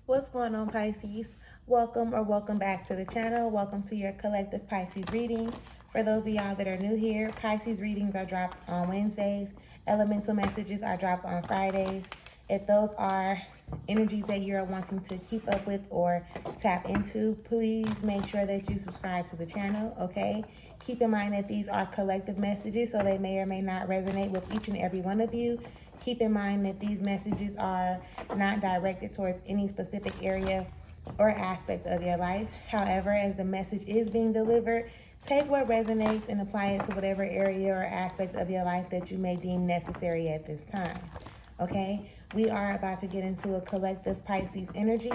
What's going on, Pisces? Welcome back to the channel. Welcome to your collective Pisces reading. For those of y'all that are new here, Pisces readings are dropped on Wednesdays. Elemental messages are dropped on Fridays. If those are energies that you're wanting to keep up with or tap into, please make sure that you subscribe to the channel, okay? Keep in mind that these are collective messages, so they may or may not resonate with each and every one of you. Keep in mind that these messages are not directed towards any specific area or aspect of your life. However, as the message is being delivered, take what resonates and apply it to whatever area or aspect of your life that you may deem necessary at this time. Okay? We are about to get into a collective Pisces energy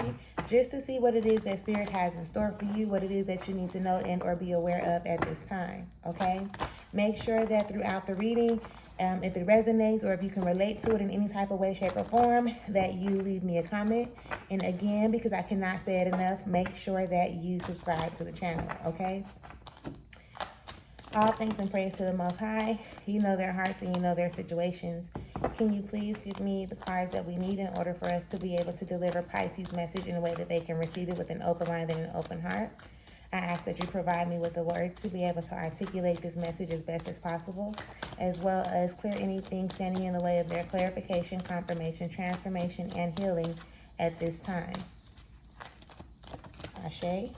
just to see what it is that Spirit has in store for you, what it is that you need to know and or be aware of at this time. Okay? Make sure that throughout the reading, if it resonates or if you can relate to it in any type of way, shape, or form, that you leave me a comment. And again, because I cannot say it enough, make sure that you subscribe to the channel, okay? All thanks and praise to the Most High. You know their hearts and you know their situations. Can you please give me the cards that we need in order for us to be able to deliver Pisces' message in a way that they can receive it with an open mind and an open heart? I ask that you provide me with the words to be able to articulate this message as best as possible, as well as clear anything standing in the way of their clarification, confirmation, transformation, and healing at this time. Ashe.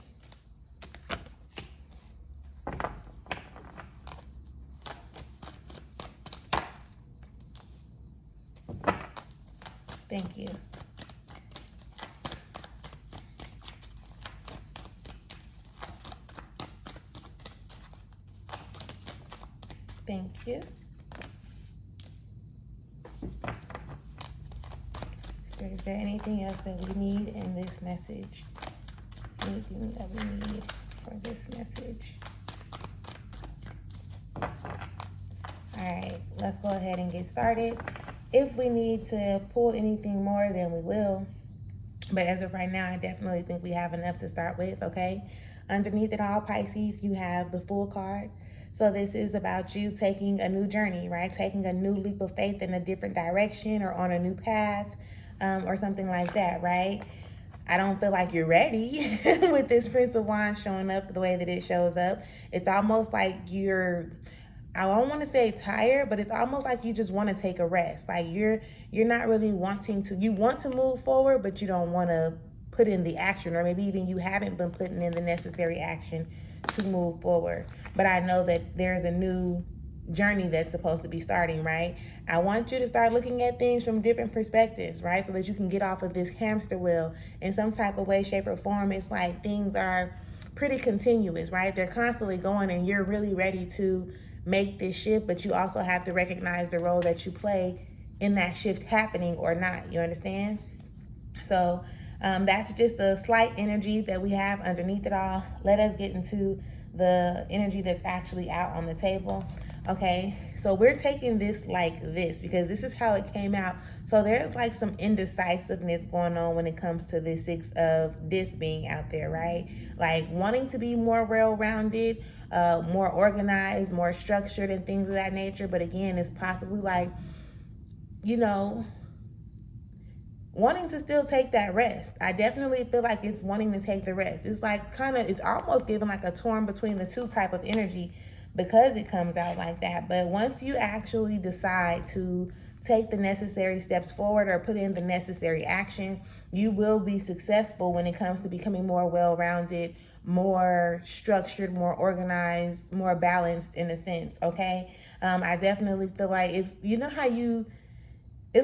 Thank you. Thank you. Is there anything else that we need in this message? Anything that we need for this message? All right, let's go ahead and get started. If we need to pull anything more, then we will. But as of right now, I definitely think we have enough to start with, okay? Underneath it all, Pisces, you have the Fool card. So this is about you taking a new journey, right? Taking a new leap of faith in a different direction or on a new path or something like that, right? I don't feel like you're ready with this Prince of Wands showing up the way that it shows up. It's almost like I don't want to say tired, but it's almost like you just want to take a rest. Like you're not really wanting to, you want to move forward, but you don't want to put in the action, or maybe even you haven't been putting in the necessary action to move forward. But I know that there's a new journey that's supposed to be starting, right? I want you to start looking at things from different perspectives, right? So that you can get off of this hamster wheel in some type of way, shape, or form. It's like things are pretty continuous, right? They're constantly going and you're really ready to make this shift, but you also have to recognize the role that you play in that shift happening or not. You understand? So that's just a slight energy that we have underneath it all. Let us get into the energy that's actually out on the table. Okay, so we're taking this like this because this is how it came out. So there's like some indecisiveness going on when it comes to this Six of this being out there, right? Like wanting to be more well-rounded, more organized, more structured and things of that nature. But again, it's possibly like, you know, wanting to still take that rest. I definitely feel like it's wanting to take the rest. It's like it's almost giving like a torn between the two type of energy because it comes out like that. But once you actually decide to take the necessary steps forward or put in the necessary action, you will be successful when it comes to becoming more well-rounded, more structured, more organized, more balanced in a sense, okay? I definitely feel like it's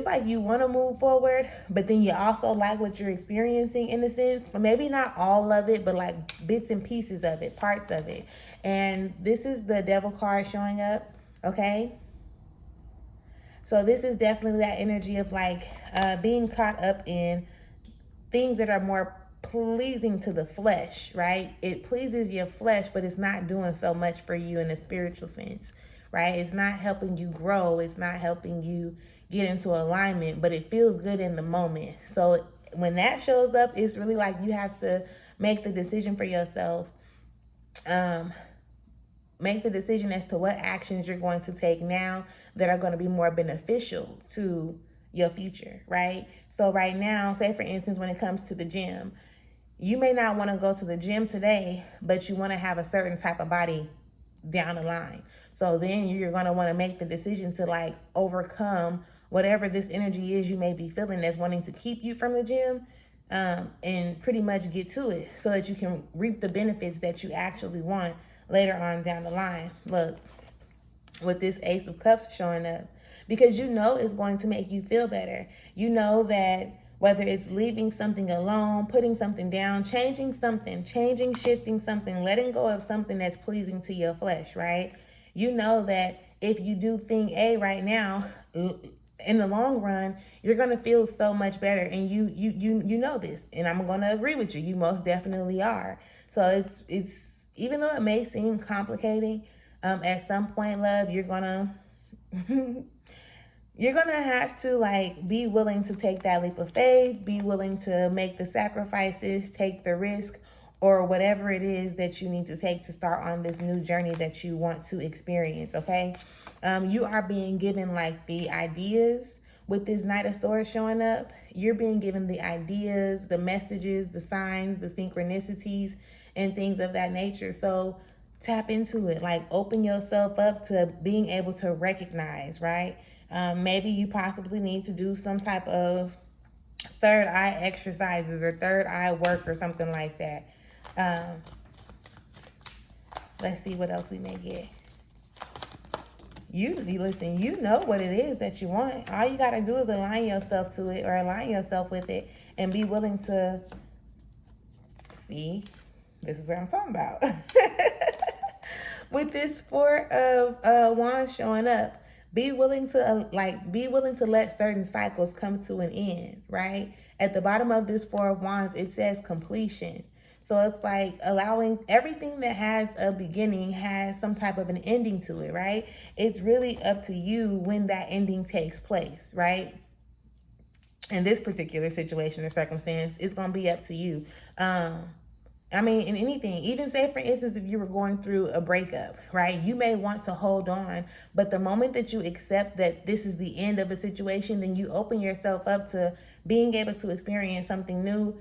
like you want to move forward, but then you also like what you're experiencing in a sense. Maybe not all of it, but like bits and pieces of it, parts of it. And this is the Devil card showing up, okay? So this is definitely that energy of like being caught up in things that are more pleasing to the flesh, right? It pleases your flesh, but it's not doing so much for you in a spiritual sense, right? It's not helping you grow. It's not helping you get into alignment, but it feels good in the moment. So when that shows up, it's really like you have to make the decision for yourself. Make the decision as to what actions you're going to take now that are going to be more beneficial to your future, right? So right now, say for instance, when it comes to the gym, you may not want to go to the gym today, but you want to have a certain type of body down the line. So then you're going to want to make the decision to like overcome whatever this energy is you may be feeling that's wanting to keep you from the gym, and pretty much get to it so that you can reap the benefits that you actually want later on down the line. Look, with this Ace of Cups showing up, because you know it's going to make you feel better. You know that whether it's leaving something alone, putting something down, changing something, shifting something, letting go of something that's pleasing to your flesh, right? You know that if you do thing A right now, in the long run, you're gonna feel so much better, and you know this, and I'm gonna agree with you. You most definitely are. So it's even though it may seem complicating, at some point, love, you're gonna you're gonna have to like be willing to take that leap of faith, be willing to make the sacrifices, take the risk, or whatever it is that you need to take to start on this new journey that you want to experience, okay? You are being given like the ideas with this Knight of Swords showing up. You're being given the ideas, the messages, the signs, the synchronicities, and things of that nature. So tap into it, like open yourself up to being able to recognize, right? Maybe you possibly need to do some type of third eye exercises or third eye work or something like that. Let's see what else we may get. You listen, you know what it is that you want. All you got to do is align yourself to it or align yourself with it and be willing to see. This is what I'm talking about. With this Four of Wands showing up, be willing to let certain cycles come to an end, right? At the bottom of this Four of Wands, it says completion. So it's like allowing everything that has a beginning has some type of an ending to it, right? It's really up to you when that ending takes place, right? In this particular situation or circumstance, it's going to be up to you. I mean, in anything, even say, for instance, if you were going through a breakup, right? You may want to hold on, but the moment that you accept that this is the end of a situation, then you open yourself up to being able to experience something new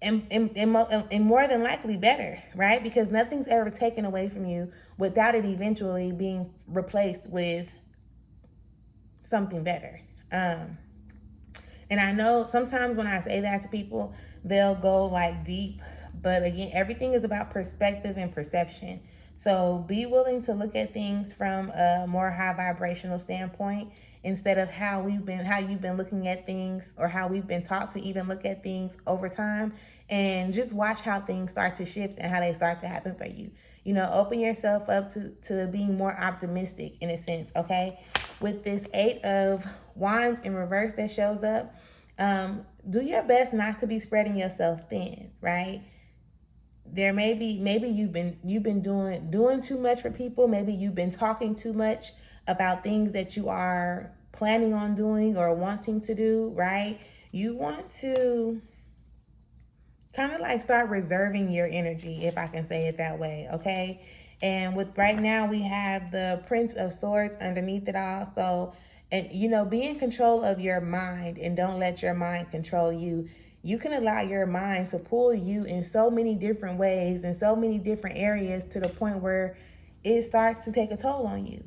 and more than likely better, right? Because nothing's ever taken away from you without it eventually being replaced with something better. And I know sometimes when I say that to people, they'll go like deep. But again, everything is about perspective and perception. So be willing to look at things from a more high vibrational standpoint instead of how you've been looking at things or how we've been taught to even look at things over time, and just watch how things start to shift and how they start to happen for you. You know, open yourself up to being more optimistic in a sense, okay? With this Eight of Wands in reverse that shows up, do your best not to be spreading yourself thin, right? There maybe you've been doing too much for people. Maybe you've been talking too much about things that you are planning on doing or wanting to do, right? You want to kind of like start reserving your energy, if I can say it that way, okay? And with right now we have the Prince of Swords underneath it all. So, and you know, be in control of your mind and don't let your mind control you. You can allow your mind to pull you in so many different ways and so many different areas to the point where it starts to take a toll on you.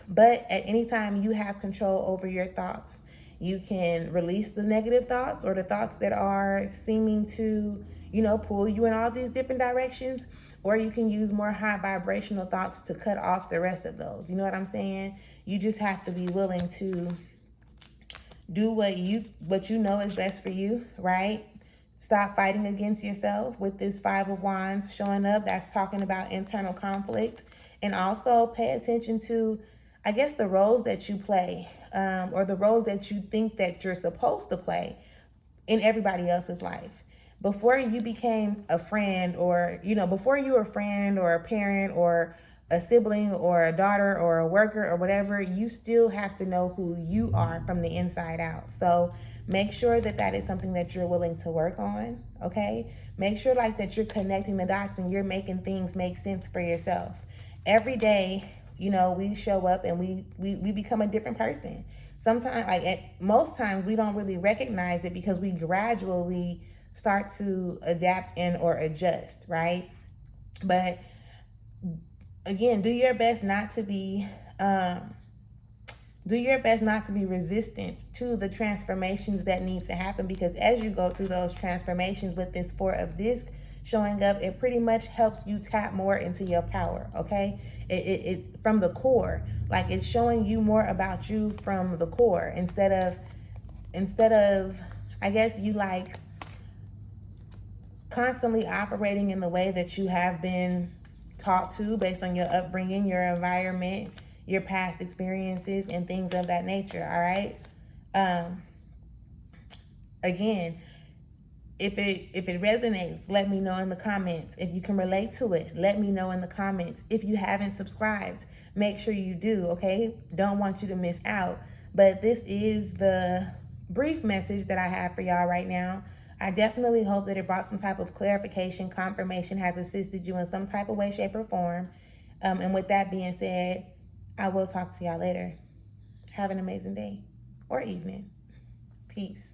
But at any time you have control over your thoughts. You can release the negative thoughts or the thoughts that are seeming to, you know, pull you in all these different directions, or you can use more high vibrational thoughts to cut off the rest of those. You know what I'm saying? You just have to be willing to do what you know is best for you, right? Stop fighting against yourself. With this Five of Wands showing up, that's talking about internal conflict. And also pay attention to, I guess, the roles that you play, or the roles that you think that you're supposed to play in everybody else's life. Before you became a friend, or, you know, before you were a friend or a parent or a sibling or a daughter or a worker or whatever, you still have to know who you are from the inside out. So make sure that that is something that you're willing to work on, okay? Make sure like that you're connecting the dots and you're making things make sense for yourself. Every day, you know, we show up and we become a different person. sometimes, like at most times, we don't really recognize it because we gradually start to adapt and or adjust, right? But again, do your best not to be resistant to the transformations that need to happen, because as you go through those transformations with this Four of Disc showing up, it pretty much helps you tap more into your power, okay? It from the core, like it's showing you more about you from the core instead of I guess you like constantly operating in the way that you have been taught to based on your upbringing, your environment, your past experiences, and things of that nature, all right? Again, if it resonates, let me know in the comments. If you can relate to it, let me know in the comments. If you haven't subscribed, make sure you do, okay? Don't want you to miss out. But this is the brief message that I have for y'all right now. I definitely hope that it brought some type of clarification, confirmation, has assisted you in some type of way, shape, or form. And with that being said, I will talk to y'all later. Have an amazing day or evening. Peace.